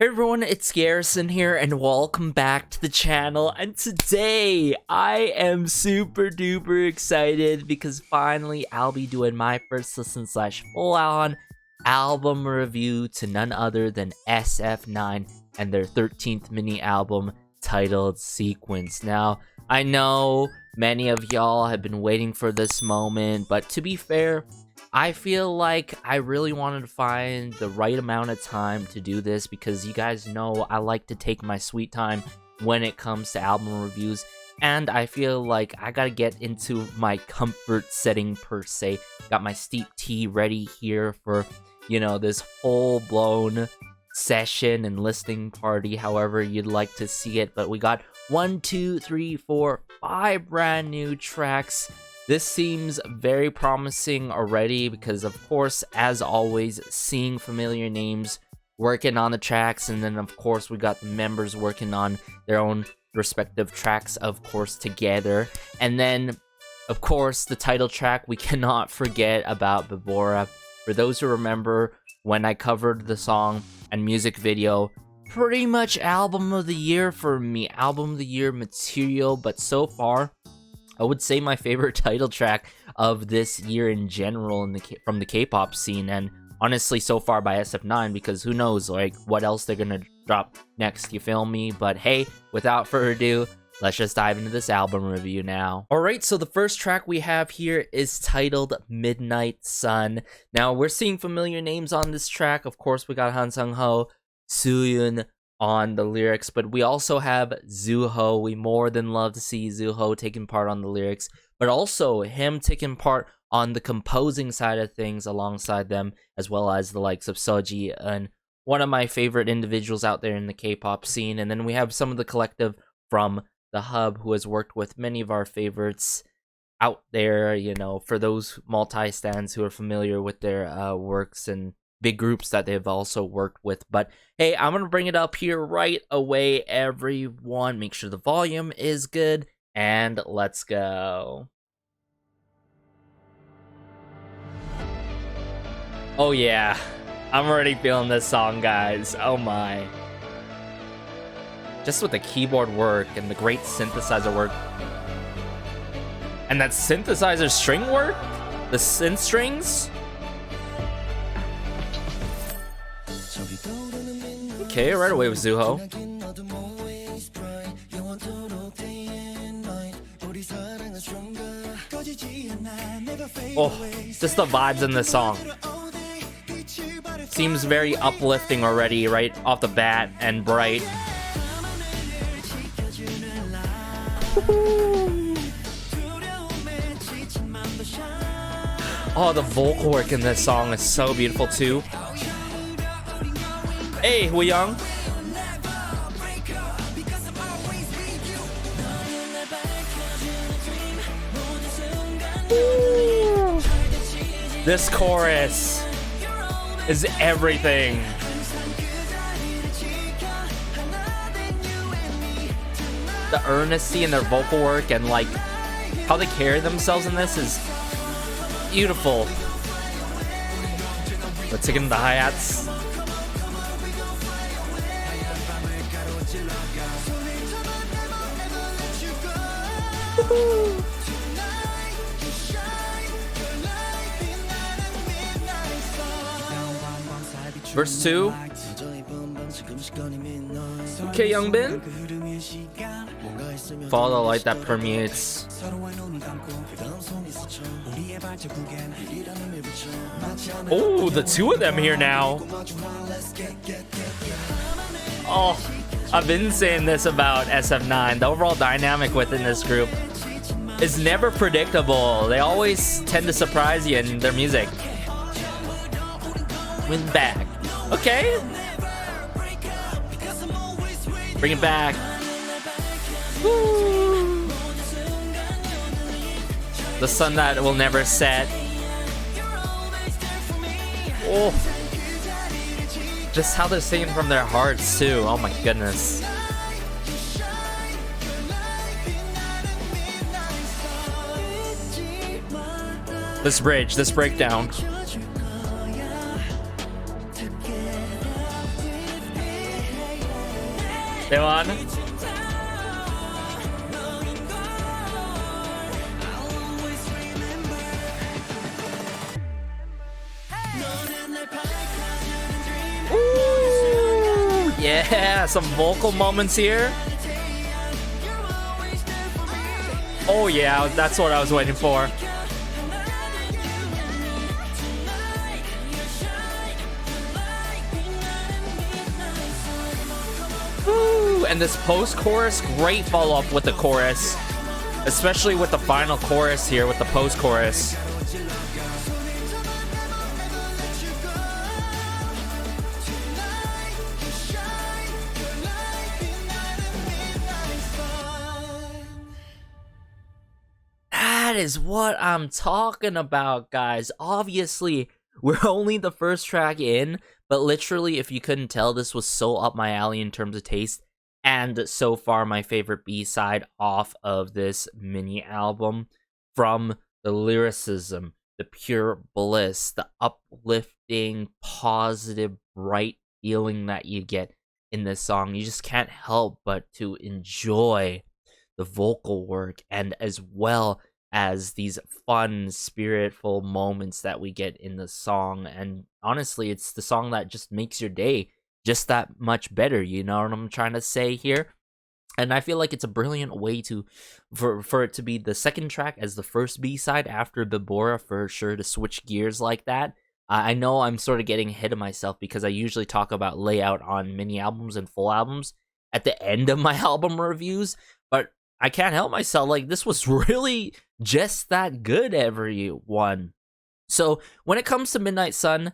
Hey everyone, it's Garrison here, and welcome back to the channel. And today, I am super duper excited because finally I'll be doing my first listen slash full-on album review to none other than SF9 and their 13th mini album titled Sequence. Now, I know many of y'all have been waiting for this moment, but to be fair, I feel like I really wanted to find the right amount of time to do this because you guys know I like to take my sweet time when it comes to album reviews, and I feel like I gotta get into my comfort setting per se. Got my steep tea ready here for, you know, this full-blown session and listening party, however you'd like to see it. But we got 1, 2, 3, 4, 5 brand new tracks. This seems very promising already because, of course, as always, seeing familiar names working on the tracks, and then, of course, we got the members working on their own respective tracks, of course, together. And then, of course, the title track, we cannot forget about Bibora. For those who remember, when I covered the song and music video, pretty much album of the year for me, album of the year material, but so far, I would say my favorite title track of this year in general from the K-pop scene, and honestly so far by SF9, because who knows like what else they're gonna drop next, you feel me? But hey, without further ado, let's just dive into this album review now. Alright, so the first track we have here is titled Midnight Sun. Now, we're seeing familiar names on this track. Of course, we got Han Sung-ho, Soo-yoon on the lyrics, but we also have Zuho. We more than love to see Zuho taking part on the lyrics, but also him taking part on the composing side of things alongside them, as well as the likes of Seoji, and one of my favorite individuals out there in the K-pop scene. And then we have some of the collective from the Hub, who has worked with many of our favorites out there, you know, for those multi-stands who are familiar with their works and big groups that they've also worked with. But hey, I'm gonna bring it up here right away, everyone. Make sure the volume is good, and let's go. Oh yeah, I'm already feeling this song, guys. Oh my. Just with the keyboard work and the great synthesizer work. And that synthesizer string work? The synth strings? Okay, right away with Zuho. Oh, just the vibes in this song. Seems very uplifting already, right off the bat, and bright. Oh, the vocal work in this song is so beautiful too. Hey, Hu Young. This chorus is everything. The earnesty in their vocal work and like how they carry themselves in this is beautiful. Let's take in the hi-hats. Verse 2. Okay, Youngbin. Follow the light that permeates. Oh, the two of them here now. Oh, I've been saying this about SF9. The overall dynamic within this group is never predictable. They always tend to surprise you in their music. Win back. Okay. Bring it back. Woo. The sun that will never set. Oh. Just how they're singing from their hearts too. Oh my goodness. This bridge, this breakdown. Tuan. Ooh, yeah, some vocal moments here. Oh yeah, that's what I was waiting for. Woo! And this post-chorus, great follow-up with the chorus. Especially with the final chorus here, with the post-chorus. That is what I'm talking about, guys. Obviously, we're only the first track in, but literally, if you couldn't tell, this was so up my alley in terms of taste, and so far my favorite B-side off of this mini album. From the lyricism, the pure bliss, the uplifting, positive, bright feeling that you get in this song, you just can't help but to enjoy the vocal work, and as well as these fun, spiritful moments that we get in the song. And honestly, it's the song that just makes your day just that much better, you know what I'm trying to say here? And I feel like it's a brilliant way to for it to be the second track as the first B-side after Bibora, for sure, to switch gears like that. I know I'm sort of getting ahead of myself because I usually talk about layout on mini albums and full albums at the end of my album reviews, but I can't help myself. Like, this was really just that good, everyone. So when it comes to Midnight Sun,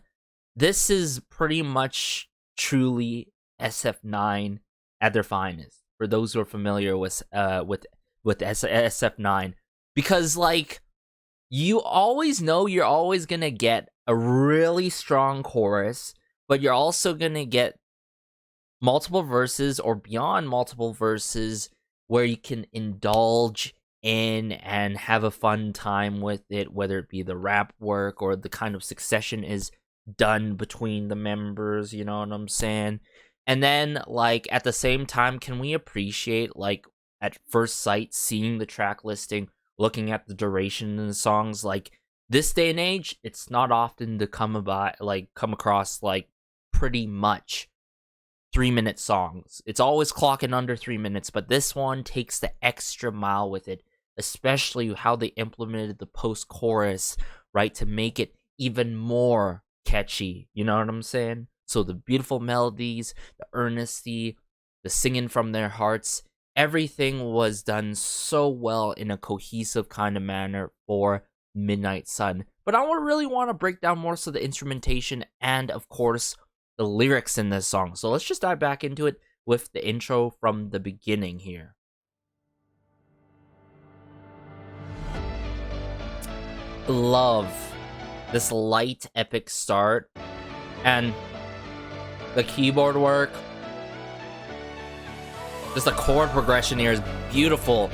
this is pretty much truly SF9 at their finest. For those who are familiar with SF9, because like, you always know you're always gonna get a really strong chorus, but you're also gonna get multiple verses or beyond multiple verses where you can indulge in and have a fun time with it, whether it be the rap work or the kind of succession is done between the members, you know what I'm saying? And then, like, at the same time, can we appreciate, like, at first sight, seeing the track listing, looking at the duration in the songs, like, this day and age, it's not often to come across, like, pretty much 3-minute songs. It's always clocking under 3 minutes, but this one takes the extra mile with it, especially how they implemented the post-chorus, right, to make it even more catchy, you know what I'm saying? So the beautiful melodies, the earnesty, the singing from their hearts, everything was done so well in a cohesive kind of manner for Midnight Sun. But I really want to break down more so the instrumentation and, of course, the lyrics in this song. So let's just dive back into it with the intro from the beginning here. Love this light, epic start, and the keyboard work. Just the chord progression here is beautiful.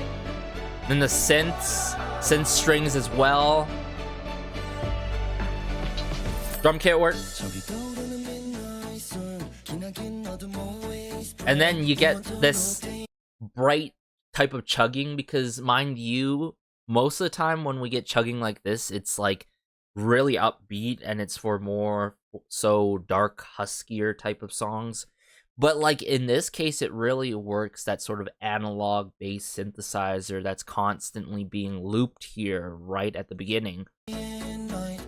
Then the synth strings as well. Drum kit work. And then you get this bright type of chugging, because mind you, most of the time when we get chugging like this, it's like really upbeat and it's for more so dark, huskier type of songs. But like in this case, it really works, that sort of analog bass synthesizer that's constantly being looped here right at the beginning. I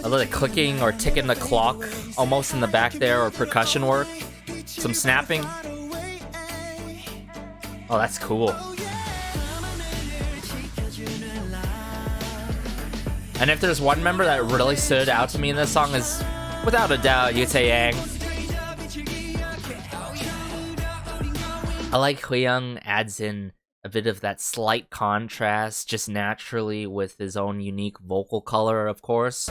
love the clicking or ticking the clock almost in the back there, or percussion work. Some snapping. Oh, that's cool. And if there's one member that really stood out to me in this song, is without a doubt, you could say Yang. I like Kween adds in a bit of that slight contrast just naturally with his own unique vocal color, of course.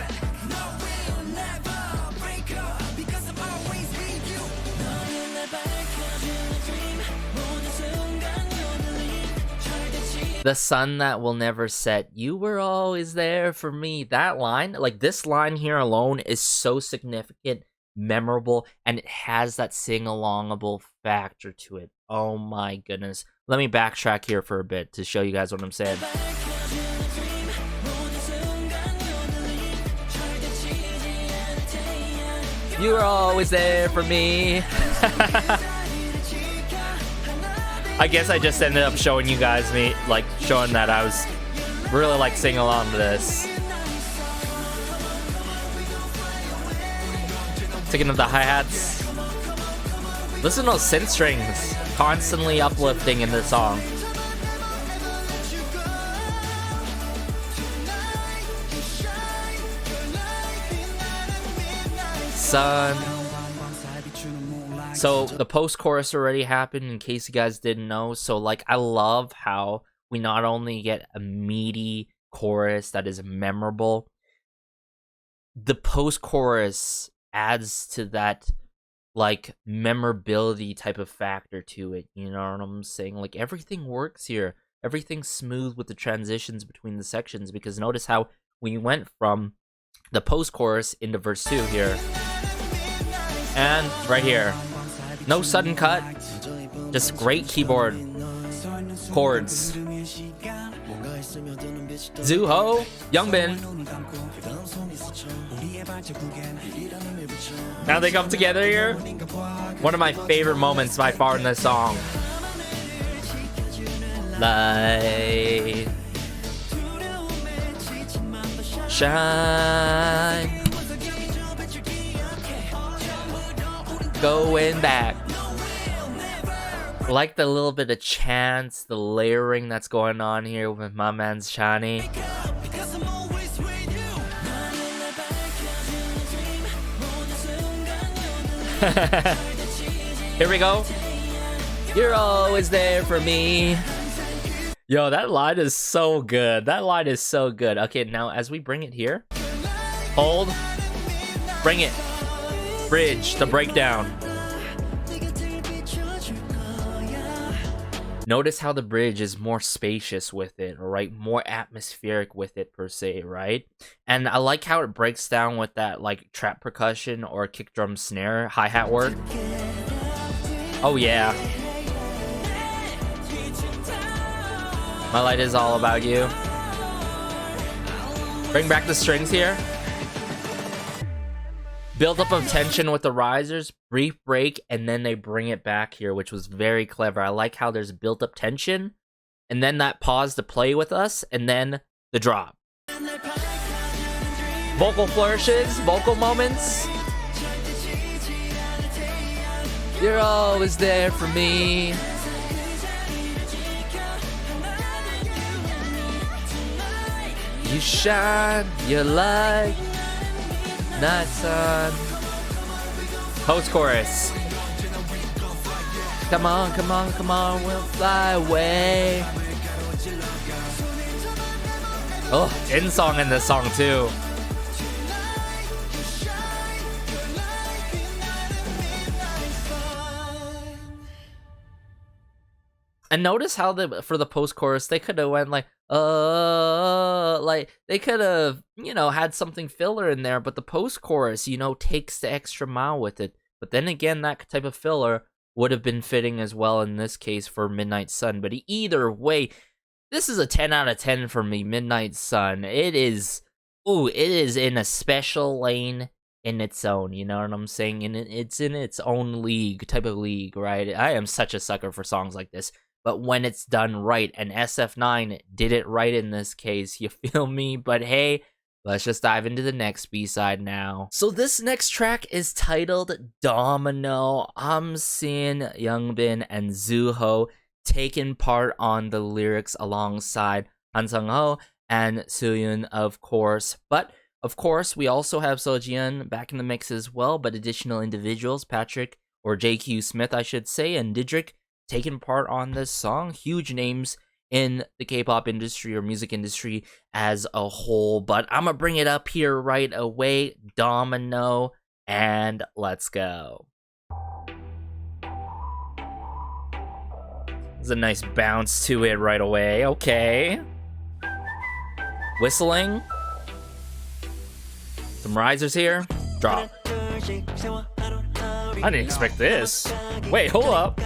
The sun that will never set, you were always there for me. That line, like this line here alone, is so significant memorable, and it has that sing-alongable factor to it. Oh my goodness. Let me backtrack here for a bit to show you guys what I'm saying. You were always there for me. I guess I just ended up showing you guys showing that I was really like singing along to this. Taking up the hi-hats. Listen to those synth strings constantly uplifting in the song. Sun. So the post-chorus already happened, in case you guys didn't know. So like, I love how we not only get a meaty chorus that is memorable, the post-chorus adds to that like memorability type of factor to it. You know what I'm saying? Like, everything works here. Everything's smooth with the transitions between the sections, because notice how we went from the post-chorus into verse 2 here. And right here. No sudden cut. Just great keyboard chords. Zuho, Youngbin. Now they come together here. One of my favorite moments by far in this song. Light. Shine. Going back. Like the little bit of chants, the layering that's going on here with my man's Shani. Here we go. You're always there for me. Yo, that line is so good. That line is so good. Okay, now as we bring it here, hold, bring it. Bridge, the breakdown. Notice how the bridge is more spacious with it, right? More atmospheric with it, per se, right? And I like how it breaks down with that, like, trap percussion or kick drum snare hi-hat work. Oh, yeah. My light is all about you. Bring back the strings here. Build up of tension with the risers, brief break, and then they bring it back here, which was very clever. I like how there's built up tension, and then that pause to play with us, and then the drop. Vocal flourishes, vocal moments. You're always there for me. You shine your light. Night sun. Post chorus. Come on, come on, come on, we'll fly away. Oh, end song in this song too. And notice how for the post chorus they could have went like they could have, you know, had something filler in there, but the post chorus, you know, takes the extra mile with it. But then again, that type of filler would have been fitting as well in this case for Midnight Sun. But either way, this is a 10 out of 10 for me. Midnight Sun. It is in a special lane in its own, you know what I'm saying? And it's in its own type of league, right? I am such a sucker for songs like this. But when it's done right, and SF9 did it right in this case, you feel me? But hey, let's just dive into the next B-side now. So this next track is titled Domino. I'm seeing Youngbin and Zuho taking part on the lyrics alongside Han Sung-ho and Sooyoon, of course. But, of course, we also have Sojian back in the mix as well, but additional individuals, Patrick, or JQ Smith, I should say, and Didrik, taking part on this song. Huge names in the K-pop industry or music industry as a whole, but I'm gonna bring it up here right away. Domino, and let's go. There's a nice bounce to it right away. Okay, whistling, some risers here, drop. I didn't expect this. Wait, hold up.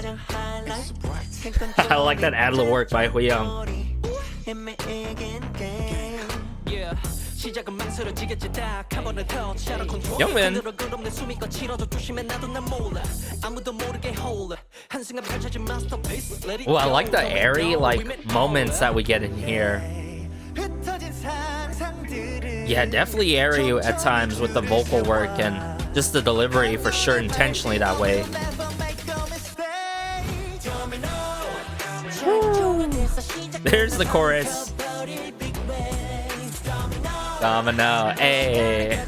I like that ad-lib work by Huyoung. Youngman. Well, I like the airy moments that we get in here. Yeah, definitely airy at times with the vocal work and just the delivery for sure, intentionally that way. There's the chorus. Domino, hey.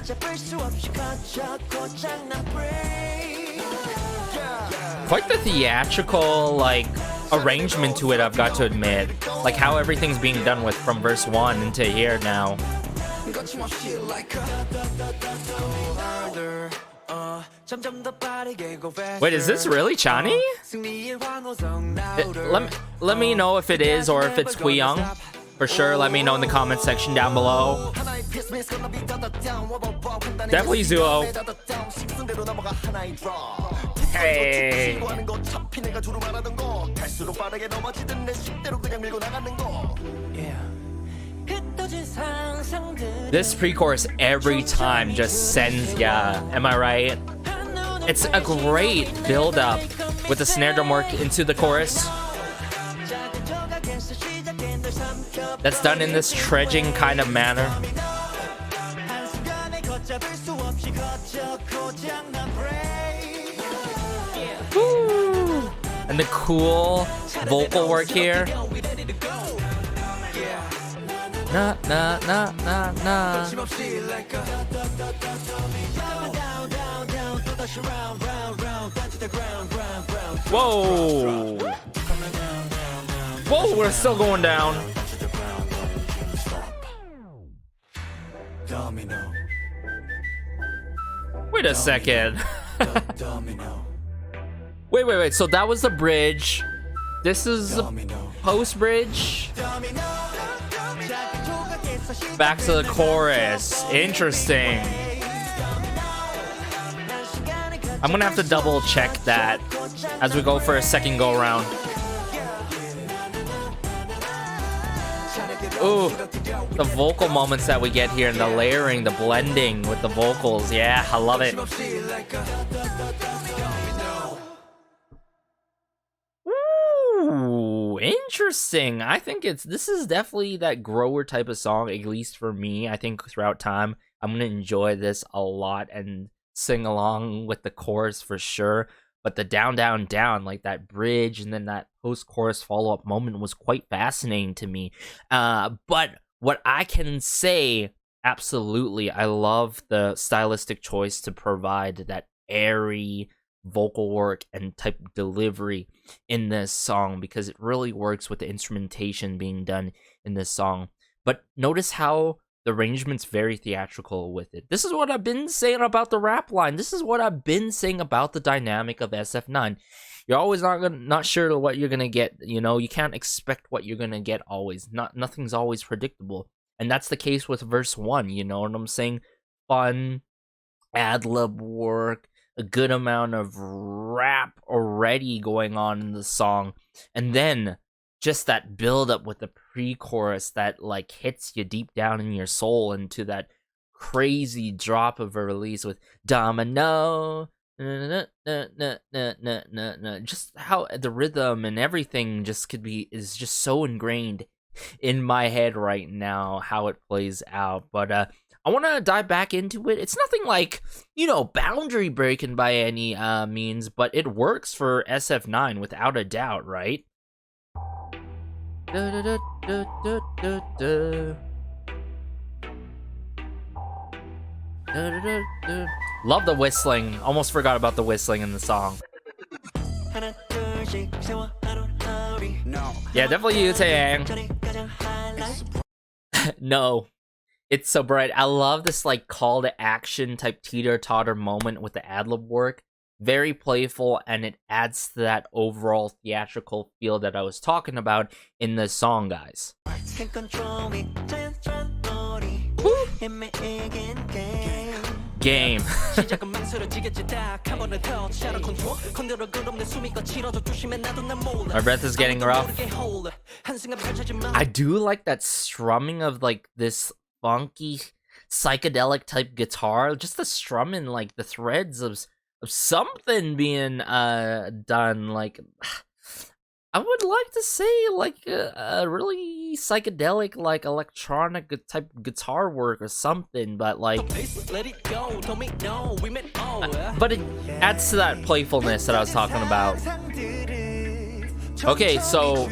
Quite the theatrical, arrangement to it, I've got to admit. Like how everything's being done with from verse 1 into here now. Wait, is this really Chani? Let me know if it is or if it's Huyoung. For sure, let me know in the comment section down below. Definitely Zuo. Hey. This pre-chorus every time just sends ya. Am I right? It's a great build-up with the snare drum work into the chorus. That's done in this trudging kind of manner. Woo. And the cool vocal work here. Na na na na na. Whoa! Whoa, we're still going down. Wait a second. Wait. So that was the bridge. This is the post bridge. Back to the chorus. Interesting. I'm gonna have to double check that as we go for a second go around. Ooh, the vocal moments that we get here and the layering, the blending with the vocals. Yeah, I love it. Ooh, interesting. I think this is definitely that grower type of song, at least for me. I think throughout time, I'm gonna enjoy this a lot and sing along with the chorus for sure. But the down, down, down, like that bridge and then that post-chorus follow-up moment was quite fascinating to me. But what I can say, absolutely, I love the stylistic choice to provide that airy vocal work and type of delivery in this song because it really works with the instrumentation being done in this song. But notice how the arrangement's very theatrical with it. This is what I've been saying about the rap line. This is what I've been saying about the dynamic of SF9. You're always not sure what you're gonna get. You know, you can't expect what you're gonna get always. Nothing's always predictable, and that's the case with verse 1. You know what I'm saying? Fun, ad-lib work, a good amount of rap already going on in the song, and then just that build up with the pre-chorus that hits you deep down in your soul into that crazy drop of a release with Domino. Just how the rhythm and everything is just so ingrained in my head right now how it plays out. But I want to dive back into it. It's nothing boundary breaking by any means, but it works for SF9 without a doubt, right? Love the whistling. Almost forgot about the whistling in the song. Yeah, definitely you, Taeyang. No, it's so bright. I love this call to action type teeter-totter moment with the ad-lib work. Very playful, and it adds to that overall theatrical feel that I was talking about in this song, guys. game. My breath is getting rough. I do like that strumming of like this funky psychedelic type guitar. Just the strumming, like the threads of something being done. Like I would like to say like a really psychedelic, like electronic type guitar work or something, but like, but it adds to that playfulness that I was talking about. Okay, so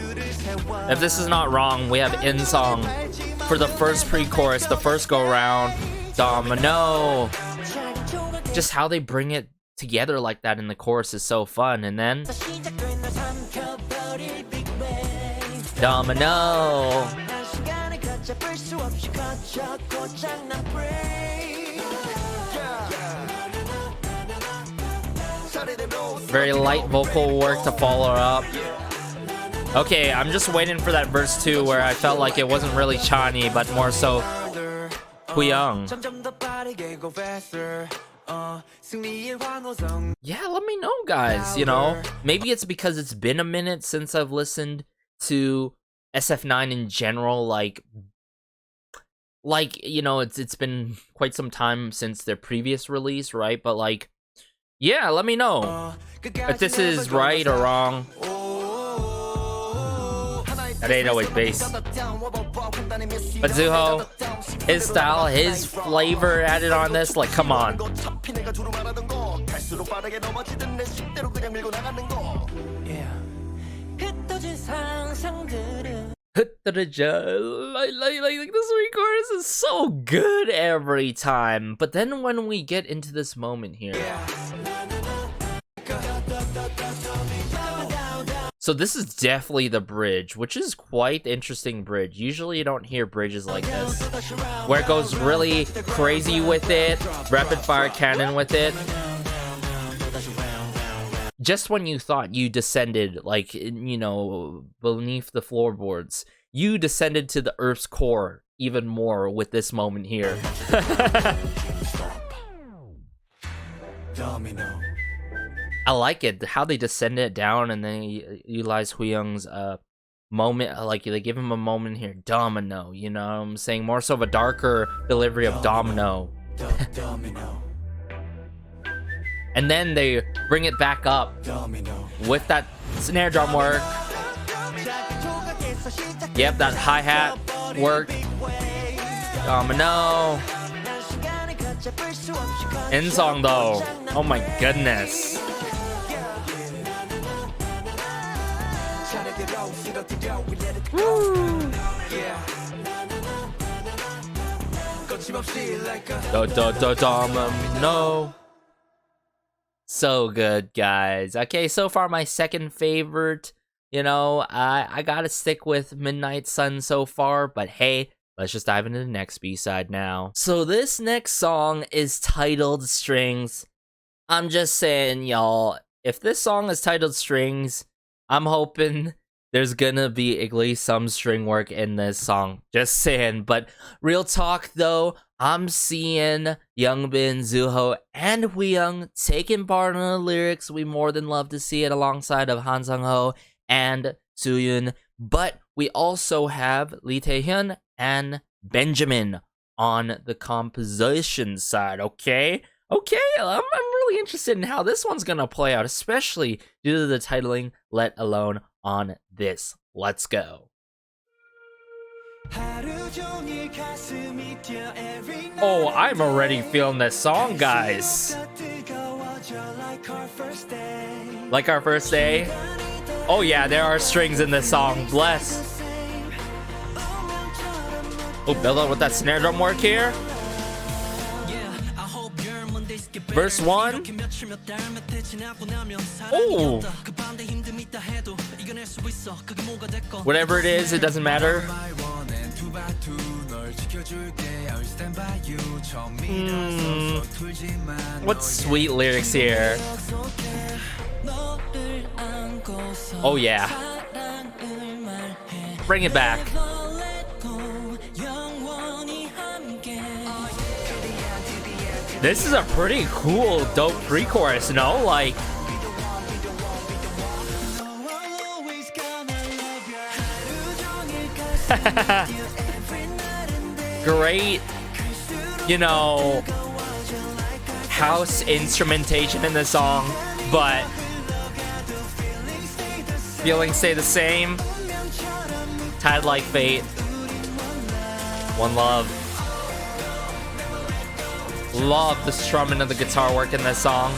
if this is not wrong, we have in song for the first pre-chorus, the first go round, Domino. Just how they bring it together like that in the chorus is so fun, and then Domino. Very light vocal work to follow up. Okay, I'm just waiting for that verse 2 where I felt like it wasn't really Chani, but more so Kween. Yeah, let me know, guys. You know, maybe it's because it's been a minute since I've listened to SF9 in general. Like you know, it's been quite some time since their previous release, right? But like, yeah, let me know if this is right or wrong. That 808 bass. But Zuho, his style, his flavor added on this, like, come on. Like this chorus is so good every time. But then when we get into this moment here. So this is definitely the bridge, which is quite the interesting bridge. Usually you don't hear bridges like this, where it goes really crazy with it, rapid fire cannon with it. Just when you thought you descended, like, you know, beneath the floorboards, you descended to the Earth's core even more with this moment here. Domino. I like it, how they descend it down and then utilize Huyung's moment, like they give him a moment here, Domino, you know what I'm saying? More so of a darker delivery of Domino. Domino. And then they bring it back up Domino. with that snare drum work. Yep, that hi-hat work. Domino. End song though, oh my goodness. Woo. Domino. So good, guys. Okay, so far my second favorite. You know, I gotta stick with Midnight Sun so far, but hey, let's just dive into the next B-side now. So this next song is titled Strings. I'm just saying, y'all, if this song is titled Strings, I'm hoping there's gonna be at least some string work in this song. Just saying. But real talk though, I'm seeing Youngbin, Zuho, and Huyung taking part in the lyrics. We more than love to see it alongside of Han Sung-ho and Soo-yoon. But we also have Lee Tae-hyun and Benjamin on the composition side, okay? Okay, I'm really interested in how this one's gonna play out, especially due to the titling, let alone on this. Let's go. Oh, I'm already feeling this song, guys. Like our first day? Oh yeah, there are strings in this song, bless. Oh, build up with that snare drum work here. Verse 1. Oh. Whatever it is, it doesn't matter. What sweet lyrics here. Oh yeah. Bring it back. This is a pretty cool, dope pre-chorus, no? Like, great, you know, house instrumentation in the song, but feelings stay the same. Tied like fate. One love. Love the strumming of the guitar work in this song.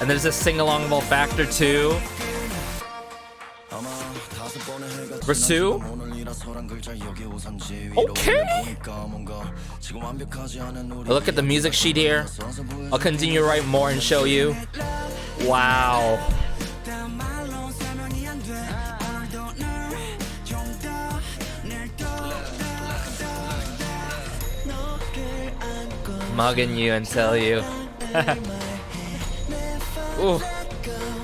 And there's a sing-alongable factor too. Verse 2. Okay. Look at the music sheet here. I'll continue to write more and show you. Wow. Mugging you and tell you. Ooh,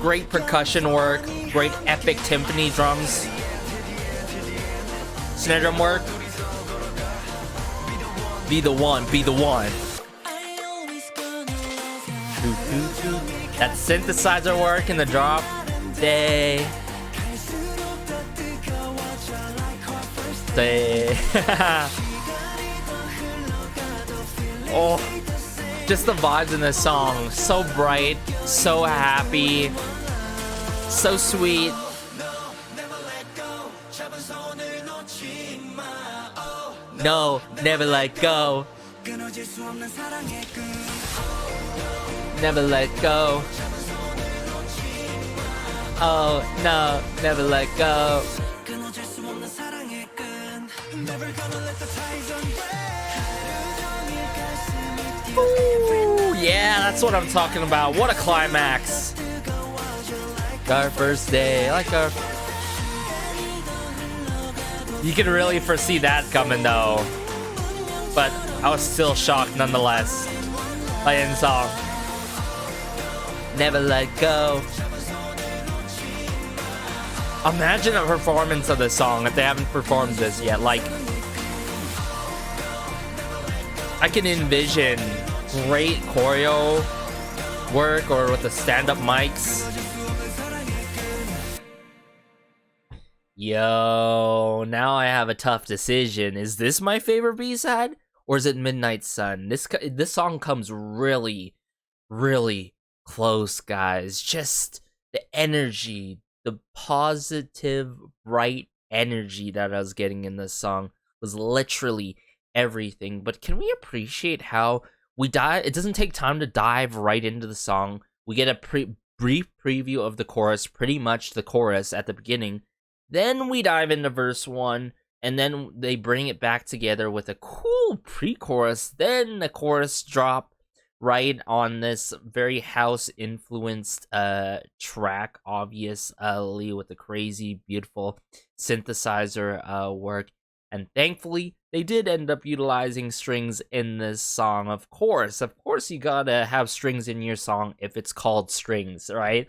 great percussion work, great epic timpani drums, snare drum work. Be the one, be the one. That synthesizer work in the drop. Day. Oh, just the vibes in this song. So bright, so happy, so sweet. No, never let go. Never let go. Oh, no, never let go. Ooh, yeah, that's what I'm talking about. What a climax. Our first day, like our... You can really foresee that coming though. But I was still shocked nonetheless by the song. Never let go. Imagine a performance of this song if they haven't performed this yet. Like, I can envision great choreo work or with the stand-up mics. Yo, now I have a tough decision. Is this my favorite B-side or is it Midnight Sun? This song comes really, really close, guys. Just the energy, the positive, bright energy that I was getting in this song was literally everything. But can we appreciate how we dive? It doesn't take time to dive right into the song. We get a brief preview of the chorus, pretty much the chorus at the beginning. Then we dive into verse 1, and then they bring it back together with a cool pre-chorus. Then the chorus drop right on this very house-influenced track, obviously, with the crazy, beautiful synthesizer work. And thankfully, they did end up utilizing strings in this song. Of course, you gotta have strings in your song if it's called strings, right?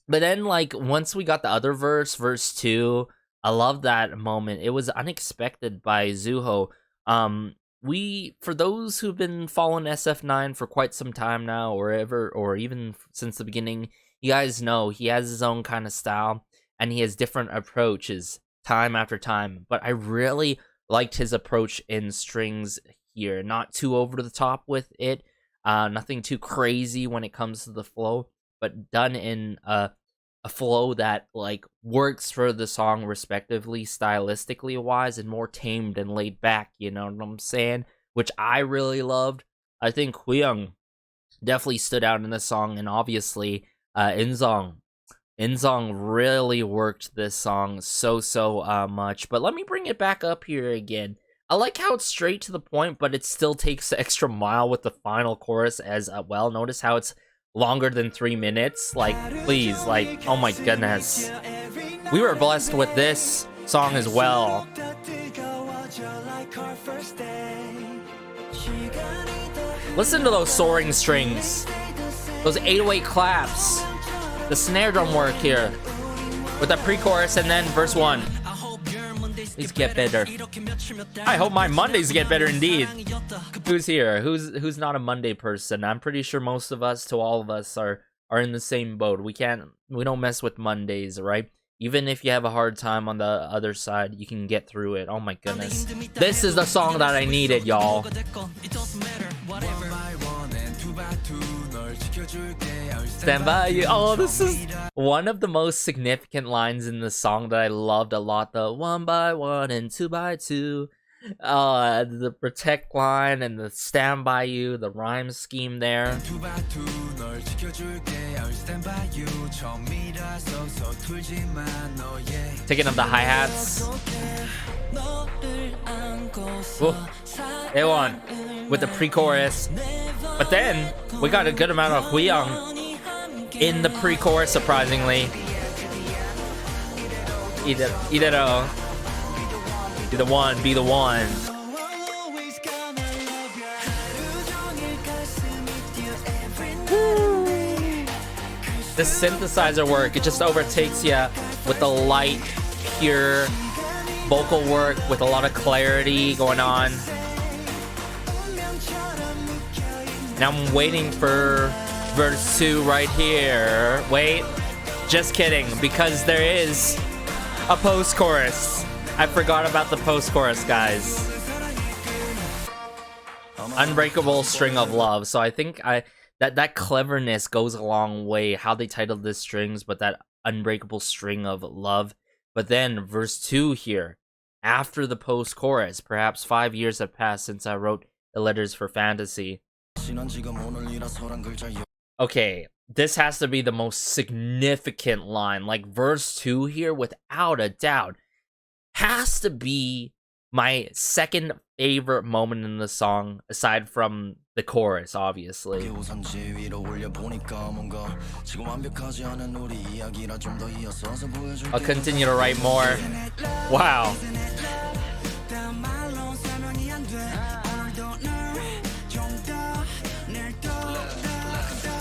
But then, like, once we got the other verse 2, I love that moment. It was unexpected by Zuho. For those who've been following SF9 for quite some time now, or even since the beginning, you guys know he has his own kind of style, and he has different approaches time after time. But I really liked his approach in strings here. Not too over the top with it, nothing too crazy when it comes to the flow, but done in a flow that like works for the song respectively, stylistically wise, and more tamed and laid back, you know what I'm saying? Which I really loved. I think Kween definitely stood out in this song, and obviously Inzong really worked this song so much. But let me bring it back up here again. I like how it's straight to the point, but it still takes the extra mile with the final chorus as well. Notice how it's longer than 3 minutes. Like, please, like, oh my goodness. We were blessed with this song as well. Listen to those soaring strings, those 808 claps, the snare drum work here with the pre-chorus and then verse 1. Please get better. I hope my Mondays get better indeed. Who's here? Who's not a Monday person? I'm pretty sure most of us, to all of us, are in the same boat. We don't mess with Mondays, right? Even if you have a hard time on the other side, you can get through it. Oh my goodness. This is the song that I needed, y'all. Stand by you. Oh, this is one of the most significant lines in the song that I loved a lot. The 1 by 1 and 2 by 2. The protect line and the stand by you, the rhyme scheme there. Taking up the hi-hats. They won with the pre-chorus. But then we got a good amount of Kween in the pre-chorus, surprisingly. Idero. Be the one, be the one. The synthesizer work, it just overtakes you with the light, pure vocal work with a lot of clarity going on. Now I'm waiting for verse 2 right here. Wait, just kidding, because there is a post-chorus. I forgot about the post-chorus, guys. Unbreakable String of Love. So I think that cleverness goes a long way. How they titled this strings, but that unbreakable string of love. But then verse 2 here, after the post-chorus, perhaps 5 years have passed since I wrote the letters for fantasy. Okay, this has to be the most significant line. Like verse 2 here, without a doubt, has to be my second favorite moment in the song, aside from the chorus, obviously. I'll continue to write more. Wow.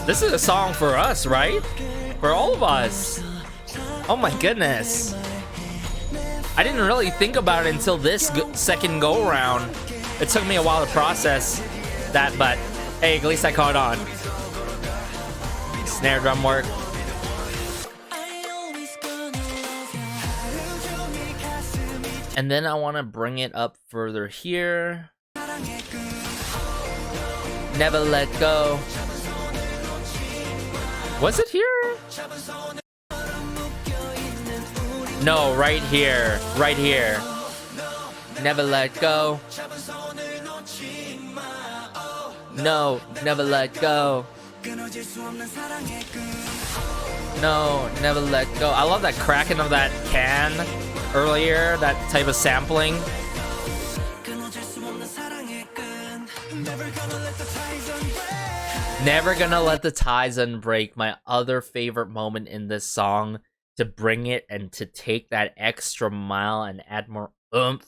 This is a song for us, right? For all of us. Oh my goodness. I didn't really think about it until this second go around. It took me a while to process that, but hey, at least I caught on. Snare drum work. And then I want to bring it up further here. Never let go. Was it here? No, right here. Right here. Never let go. No, never let go. No, never let go. I love that cracking of that can earlier, that type of sampling. Never gonna let the ties unbreak. My other favorite moment in this song, to bring it and to take that extra mile and add more oomph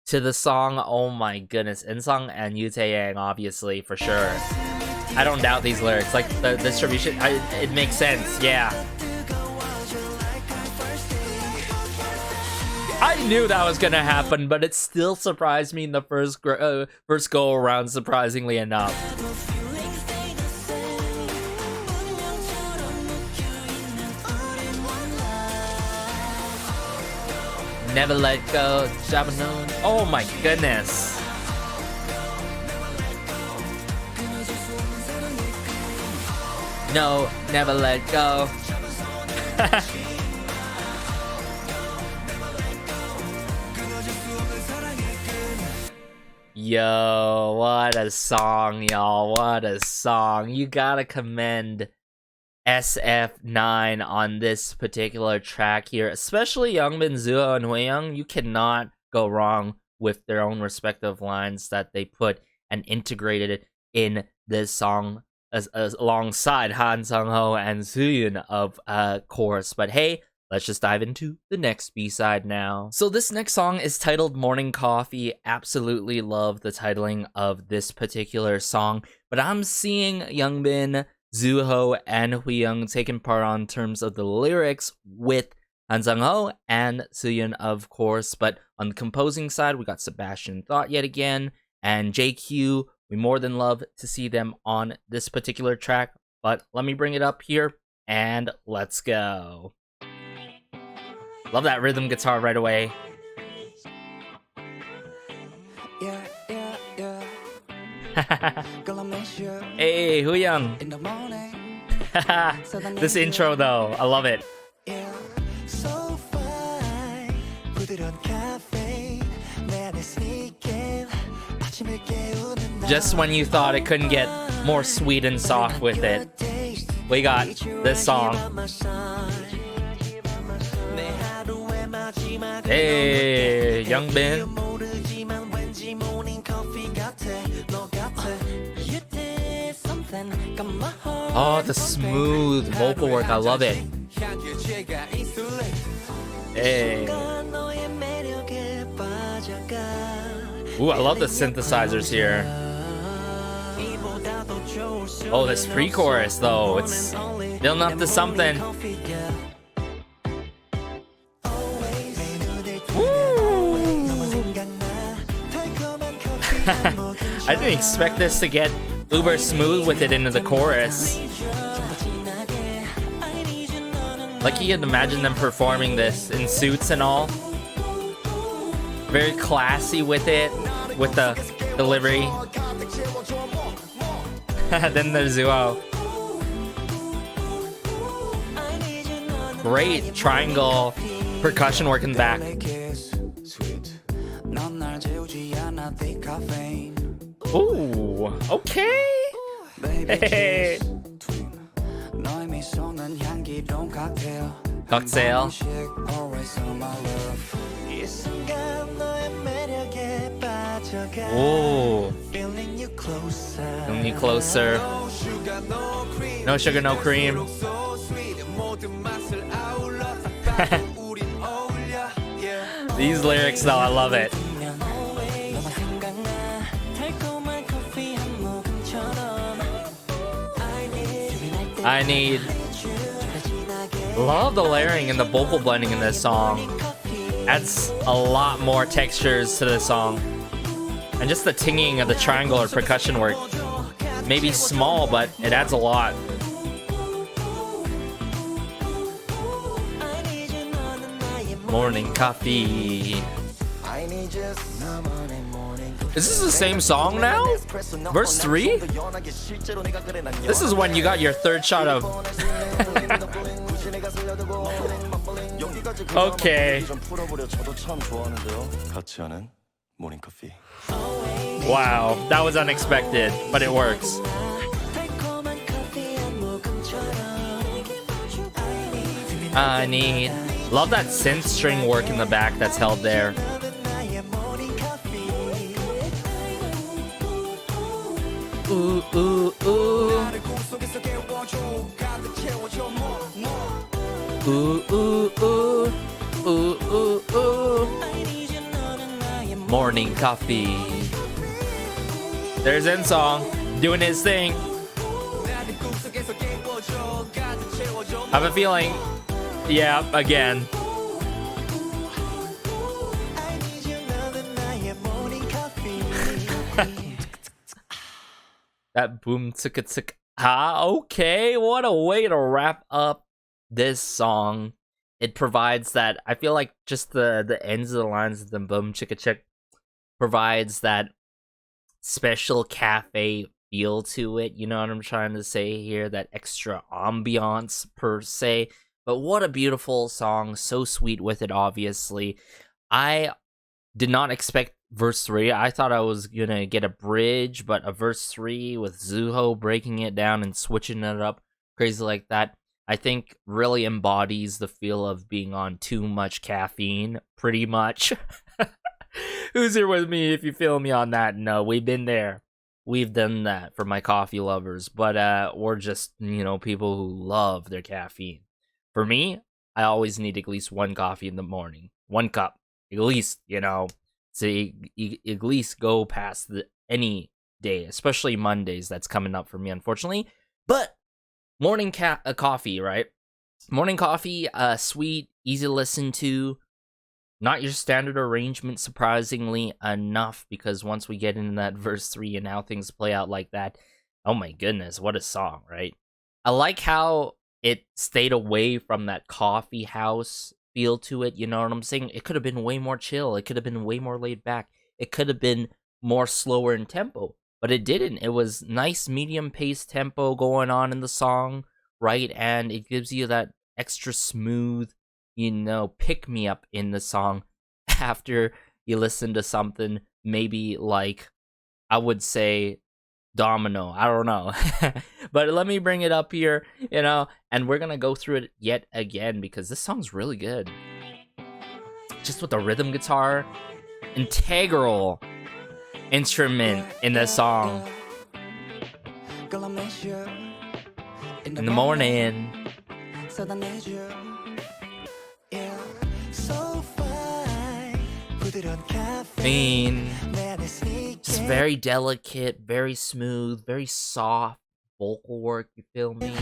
to the song. Oh my goodness. Insung and Yutayang, obviously, for sure. I don't doubt these lyrics. Like, the distribution, it makes sense, yeah. I knew that was gonna happen, but it still surprised me in the first go around, surprisingly enough. Never let go, Jabanon. Oh my goodness. No, never let go. Yo, what a song, y'all. What a song. You gotta commend SF9 on this particular track here, especially Youngbin, Zuo, and Hueyang. You cannot go wrong with their own respective lines that they put and integrated it in this song as alongside Han Sung-ho and Suyun, of course. But hey, let's just dive into the next B-side now. So this next song is titled Morning Coffee. Absolutely love the titling of this particular song, but I'm seeing Youngbin, Zuho, and Hueyang taking part on terms of the lyrics with Han Sang-ho and Soo-yeon, of course. But on the composing side, we got Sebastian Thought yet again, and JQ. We more than love to see them on this particular track. But let me bring it up here, and let's go. Love that rhythm guitar right away. Hey, Huyang. This intro though, I love it. Just when you thought it couldn't get more sweet and soft with it, we got this song. Hey, Young Bin. Oh, the smooth vocal work, I love it. Hey. Ooh, I love the synthesizers here. Oh, this pre-chorus though, it's building up to something. I didn't expect this to get uber smooth with it into the chorus. Like you could imagine them performing this in suits and all. Very classy with it, with the delivery. Then there's Zuo. Great triangle percussion work in the back. Ooh, okay. Hey. Cocktail. Ooh. Feeling you closer. No sugar, no cream. These lyrics though, I love it. I need. Love the layering and the vocal blending in this song. Adds a lot more textures to the song. And just the tinging of the triangle or percussion work. Maybe small, but it adds a lot. Morning coffee. Is this the same song now? Verse 3? This is when you got your third shot of... Okay. Wow, that was unexpected, but it works. I need... Love that synth string work in the back that's held there. Ooh, ooh, ooh. Ooh, ooh, ooh. Ooh, ooh, ooh. Morning coffee. There's Insong doing his thing. I have a feeling. Yeah, again. That boom ticka tick. Ah, okay. What a way to wrap up this song. It provides that. I feel like just the ends of the lines of the boom chicka chick provides that special cafe feel to it. You know what I'm trying to say here? That extra ambiance per se. But what a beautiful song. So sweet with it, obviously. I did not expect verse 3. I thought I was gonna get a bridge, but a verse 3 with Zuho breaking it down and switching it up crazy like that, I think really embodies the feel of being on too much caffeine, pretty much. Who's here with me if you feel me on that? No, we've been there. We've done that for my coffee lovers, but we're just, you know, people who love their caffeine. For me, I always need at least one coffee in the morning. 1 cup, at least, you know. To at least go past any day, especially Mondays. That's coming up for me, unfortunately. But morning coffee, right? Morning Coffee, sweet, easy to listen to. Not your standard arrangement, surprisingly enough, because once we get into that verse 3 and how things play out like that, oh my goodness, what a song, right? I like how it stayed away from that coffee house feel to it, you know what I'm saying? It could have been way more chill, it could have been way more laid back, it could have been more slower in tempo, but it didn't. It was nice medium-paced tempo going on in the song, right? And it gives you that extra smooth, you know, pick me up in the song after you listen to something maybe like, I would say, Domino. I don't know. But let me bring it up here, you know, and we're gonna go through it yet again because this song's really good. Just with the rhythm guitar, integral instrument in this song. In the morning. Mean, just very delicate, very smooth, very soft vocal work, you feel me?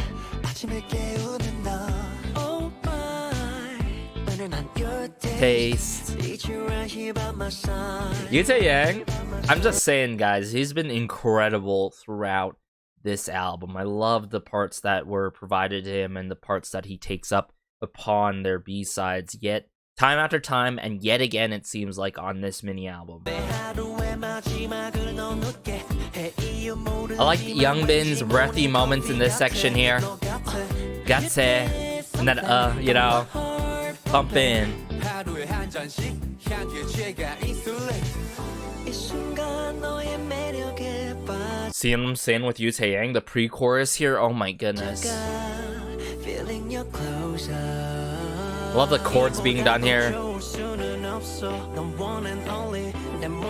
Taste. Yang, I'm just saying, guys, he's been incredible throughout this album. I love the parts that were provided to him and the parts that he takes up upon their B-sides, yet time after time, and yet again it seems like on this mini album. I like Youngbin's breathy moments in this section here. Gotse, and then you know, bump in. See what I'm saying with Yang, the pre-chorus here? Oh my goodness. Love the chords being done here.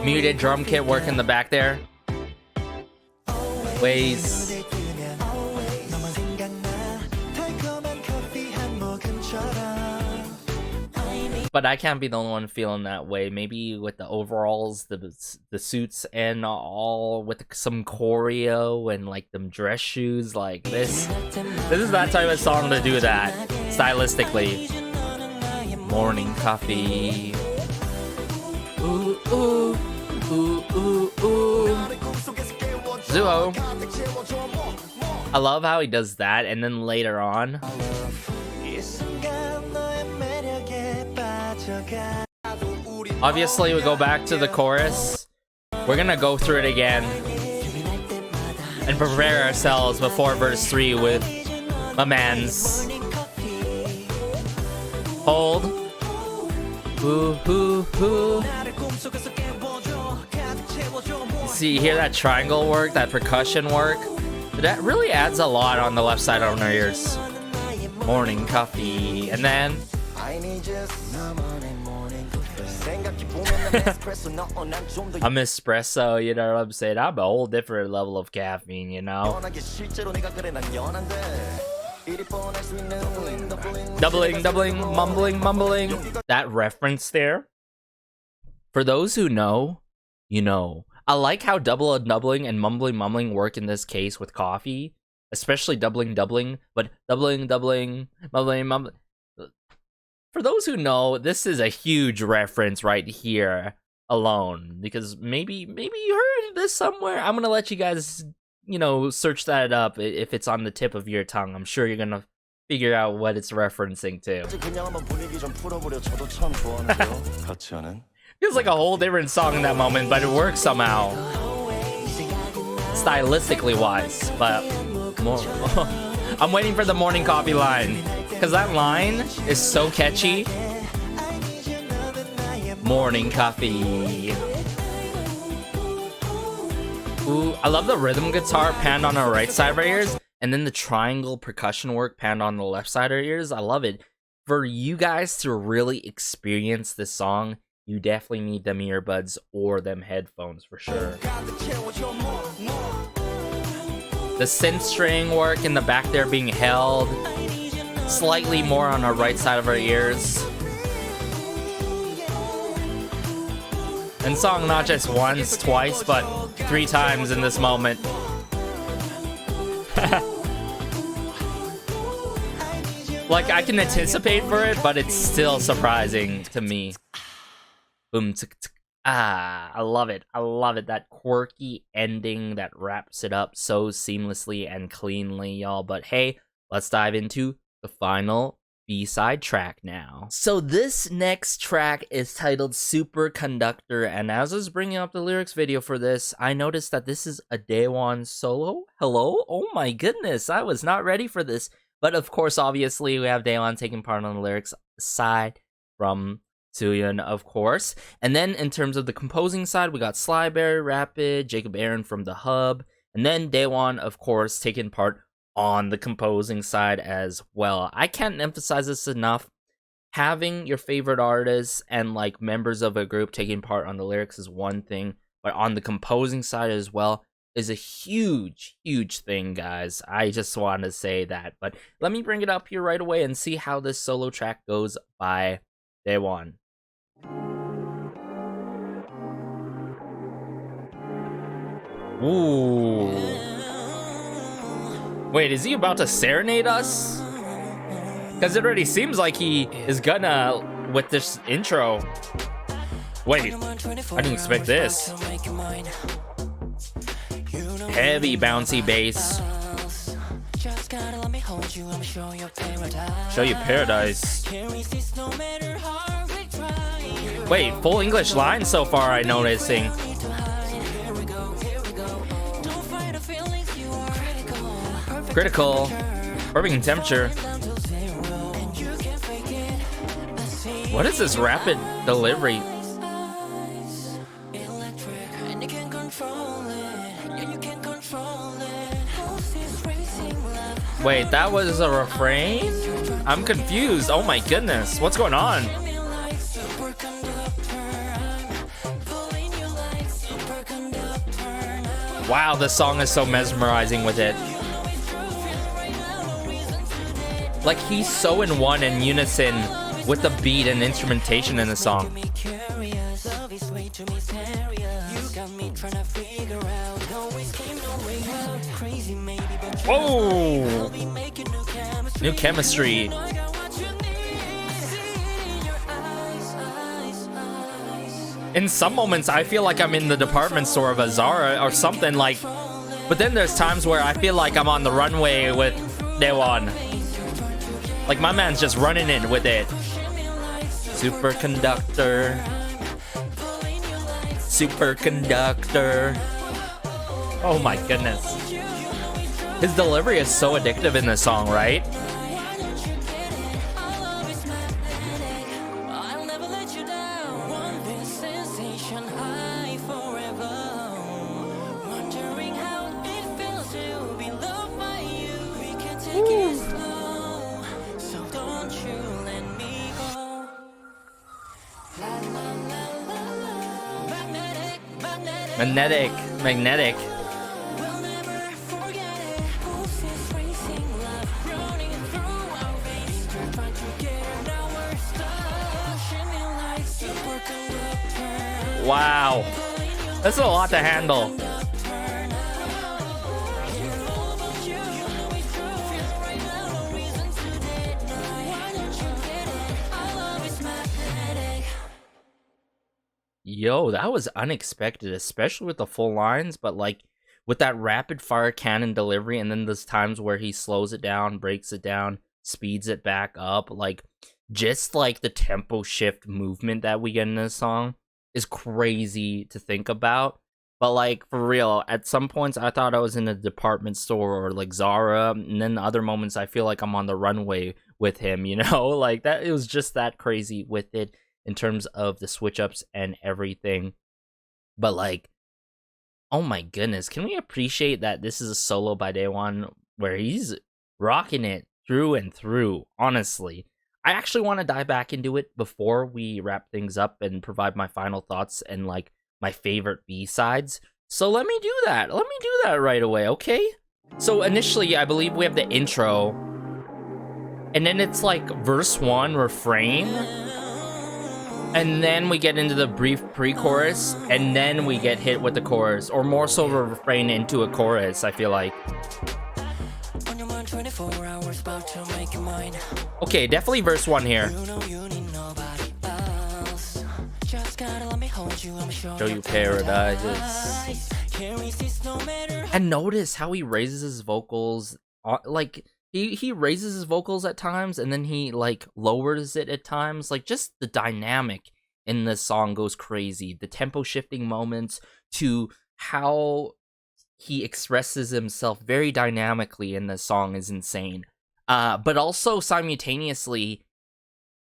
Muted drum kit work in the back there. Ways. But I can't be the only one feeling that way. Maybe with the overalls, the suits, and all with some choreo and like them dress shoes. Like this is that type of song to do that stylistically. Morning coffee. Ooh ooh ooh ooh ooh. Zuo. I love how he does that, and then later on. Obviously, we go back to the chorus. We're gonna go through it again and prepare ourselves before verse 3 with my man's hold. Ooh, ooh, ooh. See, you hear that triangle work, that percussion work? That really adds a lot on the left side of our ears. Morning coffee, and then I'm espresso, you know what I'm saying? I'm a whole different level of caffeine, you know? Doubling, mumbling. That reference there, for those who know, you know. I like how doubling and mumbling work in this case with coffee, especially doubling, but doubling, mumbling. For those who know, this is a huge reference right here alone, because maybe you heard this somewhere. I'm gonna let you guys, you know, search that up if it's on the tip of your tongue. I'm sure you're gonna figure out what it's referencing to. Feels like a whole different song in that moment, but it works somehow, stylistically wise. But I'm waiting for the morning coffee line, because that line is so catchy. Morning coffee. Ooh, I love the rhythm guitar panned on our right side of our ears, and then the triangle percussion work panned on the left side of our ears. I love it. For you guys to really experience this song, you definitely need them earbuds or them headphones for sure. The synth string work in the back there being held slightly more on our right side of our ears. And song not just once, twice, but 3 times in this moment. Like, I can anticipate for it, but it's still surprising to me. Boom, tsk, tsk. Ah, I love it. I love it. That quirky ending that wraps it up so seamlessly and cleanly, y'all. But hey, let's dive into the final B-side track now. So this next track is titled Superconductor, and as I was bringing up the lyrics video for this, I noticed that this is a Daewon solo. Hello? Oh my goodness, I was not ready for this. But of course, obviously, we have Daewon taking part on the lyrics aside from Tuan, of course. And then in terms of the composing side, we got Slyberry, Rapid, Jacob Aaron from The Hub, and then Daewon, of course, taking part on the composing side as well. I can't emphasize this enough. Having your favorite artists and like members of a group taking part on the lyrics is one thing, but on the composing side as well is a huge, huge thing, guys. I just want to say that. But let me bring it up here right away and see how this solo track goes by Daewon. Ooh. Wait, is he about to serenade us? Because it already seems like he is gonna with this intro. Wait, I didn't expect this. Heavy bouncy bass. Show you paradise. Wait, full English line so far, I'm noticing. Critical. Perfect in temperature. What is this rapid delivery? Wait, that was a refrain? I'm confused. Oh my goodness. What's going on? Wow, this song is so mesmerizing with it. Like, he's so in one in unison with the beat and instrumentation in the song. Whoa! New chemistry. In some moments, I feel like I'm in the department store of a Zara or something like. But then there's times where I feel like I'm on the runway with Daewon. Like, my man's just running in with it. Superconductor. Superconductor. Oh my goodness. His delivery is so addictive in this song, right? Magnetic. Wow. That's a lot to handle. Yo, that was unexpected, especially with the full lines, but like with that rapid fire cannon delivery, and then there's times where he slows it down, breaks it down, speeds it back up, like just like the tempo shift movement that we get in this song is crazy to think about. But like, for real, at some points I thought I was in a department store or like Zara, and then other moments I feel like I'm on the runway with him, you know? Like, that, it was just that crazy with it in terms of the switch ups and everything. But like, oh my goodness, can we appreciate that this is a solo by Daewon where he's rocking it through and through, honestly. I actually want to dive back into it before we wrap things up and provide my final thoughts and like my favorite B-sides. So let me do that. Let me do that right away, okay? So initially, I believe we have the intro, and then it's like verse 1, refrain, and then we get into the brief pre-chorus, and then we get hit with the chorus, or more so a refrain into a chorus, I feel like. Okay, definitely verse 1 here. Show you paradises. And notice how he raises his vocals. Like, he raises his vocals at times, and then he, like, lowers it at times. Like, just the dynamic in this song goes crazy. The tempo shifting moments to how he expresses himself very dynamically in this song is insane. But also, simultaneously,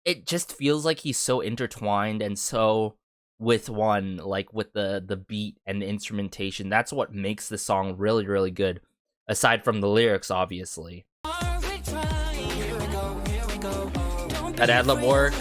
it just feels like he's so intertwined and so with one, like with the beat and the instrumentation. That's what makes the song really, really good, aside from the lyrics, obviously. That ad-lib work.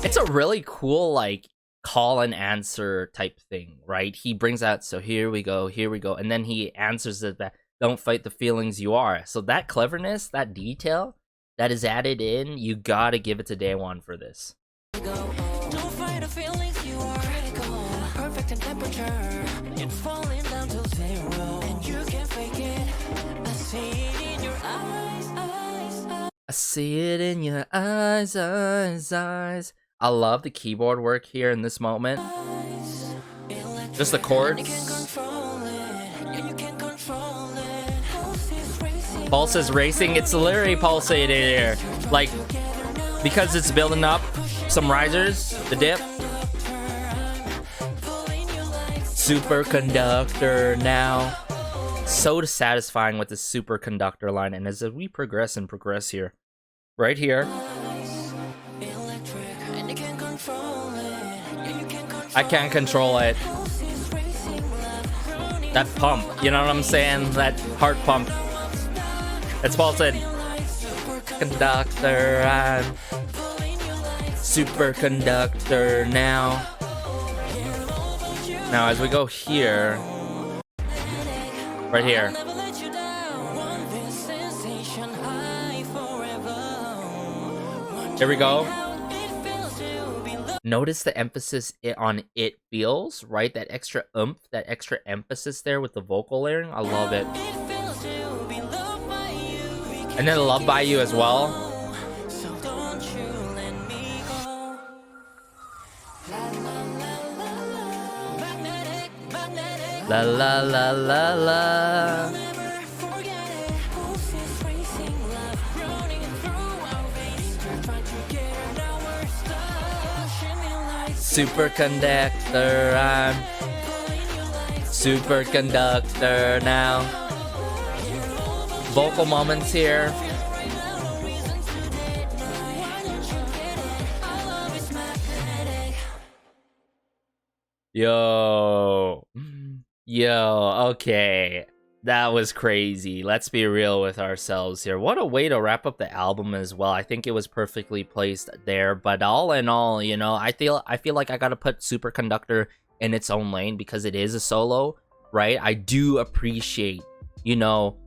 It's a really cool, like, call and answer type thing, right? He brings out, so here we go, and then he answers it back, don't fight the feelings you are. So that cleverness, that detail that is added in, you gotta give it to Day One for this. Don't fight the feelings you are. Perfect in temperature. It's falling down to 0, and you can't fake it. I see it in your eyes. I see it in your eyes. I love the keyboard work here in this moment. Just the chords. Pulse is racing. It's literally pulsating here. Like, because it's building up some risers, the dip. Superconductor now. So satisfying with the superconductor line. And as we progress here, right here, I can't control it. That pump, you know what I'm saying? That heart pump. It's pulsing. Conductor, I'm superconductor now. Now as we go here, right here. Here we go. Notice the emphasis on it feels, right? That extra oomph, that extra emphasis there with the vocal layering. I love it. And then Love by You as well. La la la la la. Superconductor, I'm superconductor now. Vocal moments here. Yo, okay. That was crazy. Let's be real with ourselves here. What a way to wrap up the album as well. I think it was perfectly placed there. But all in all, you know, I feel like I gotta put Superconductor in its own lane because it is a solo, right? I do appreciate, you know,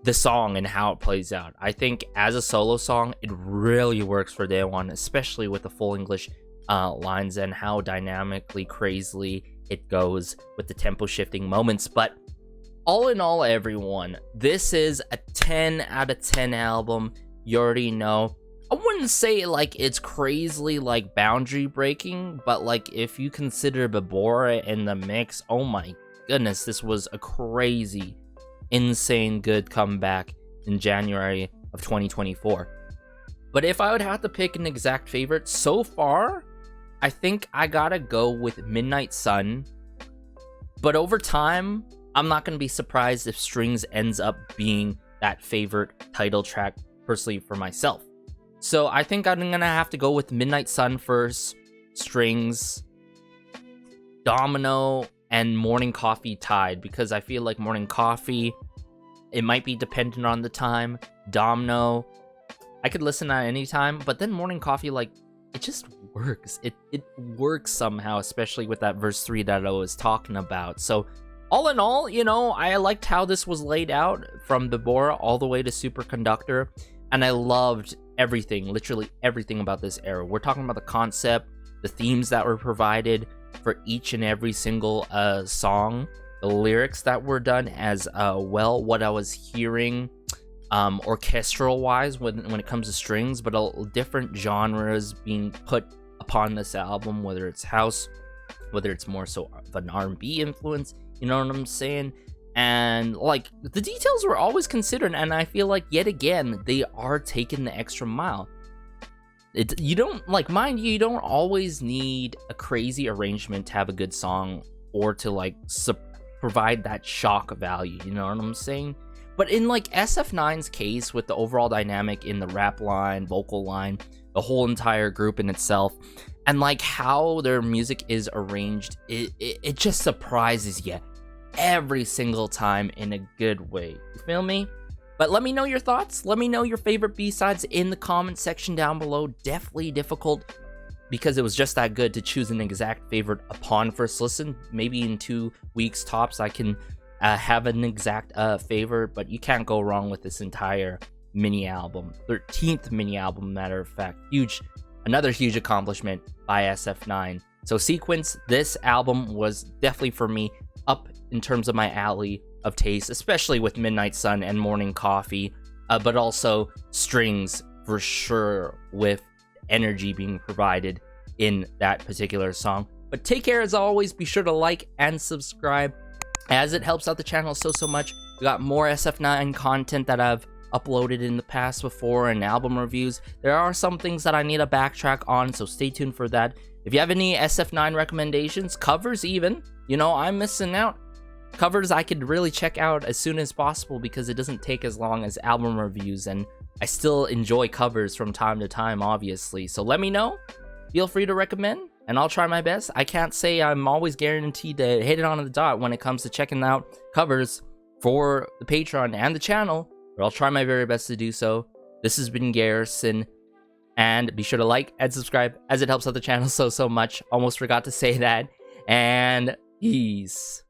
the song and how it plays out. I think as a solo song, it really works for Day One, especially with the full English lines and how dynamically, crazily it goes with the tempo shifting moments. But all in all, everyone, this is a 10 out of 10 album. You already know. I wouldn't say like it's crazily like boundary breaking, but like if you consider Bibora in the mix, oh my goodness, this was a crazy, insane good comeback in January of 2024. But if I would have to pick an exact favorite so far, I think I gotta go with Midnight Sun. But over time, I'm not going to be surprised if Strings ends up being that favorite title track personally for myself. So I think I'm going to have to go with Midnight Sun first, Strings, Domino, and Morning Coffee tied, because I feel like Morning Coffee, it might be dependent on the time. Domino, I could listen at any time, but then Morning Coffee, like, it just works. It works somehow, especially with that verse 3 that I was talking about. So all in all, you know, I liked how this was laid out from Bibora all the way to Superconductor, and I loved everything, literally everything about this era. We're talking about the concept, the themes that were provided for each and every single song, the lyrics that were done as well, what I was hearing orchestral wise when it comes to strings, but different genres being put upon this album, whether it's house, whether it's more so of an R&B influence, you know what I'm saying? And like the details were always considered, and I feel like yet again they are taking the extra mile. You don't, like, mind you, you don't always need a crazy arrangement to have a good song or to like provide that shock value, you know what I'm saying? But in like SF9's case, with the overall dynamic in the rap line, vocal line, the whole entire group in itself, and like how their music is arranged, it just surprises you every single time in a good way. You feel me? But let me know your thoughts. Let me know your favorite B-sides in the comment section down below. Definitely difficult because it was just that good to choose an exact favorite upon first listen. Maybe in 2 weeks tops I can have an exact favorite, but you can't go wrong with this entire mini album. 13th mini album, matter of fact. Another huge accomplishment by SF9. So Sequence, this album was definitely for me up in terms of my alley of taste, especially with Midnight Sun and Morning Coffee, but also Strings for sure, with energy being provided in that particular song. But take care as always. Be sure to like and subscribe, as it helps out the channel so much. We got more SF9 content that I've uploaded in the past before, and album reviews. There are some things that I need to backtrack on, so stay tuned for that. If you have any SF9 recommendations, covers even, you know, I'm missing out. Covers I could really check out as soon as possible because it doesn't take as long as album reviews, and I still enjoy covers from time to time, obviously. So let me know. Feel free to recommend, and I'll try my best. I can't say I'm always guaranteed to hit it on the dot when it comes to checking out covers for the Patreon and the channel, but I'll try my very best to do so. This has been Garrison, and be sure to like and subscribe as it helps out the channel so much. Almost forgot to say that, and peace.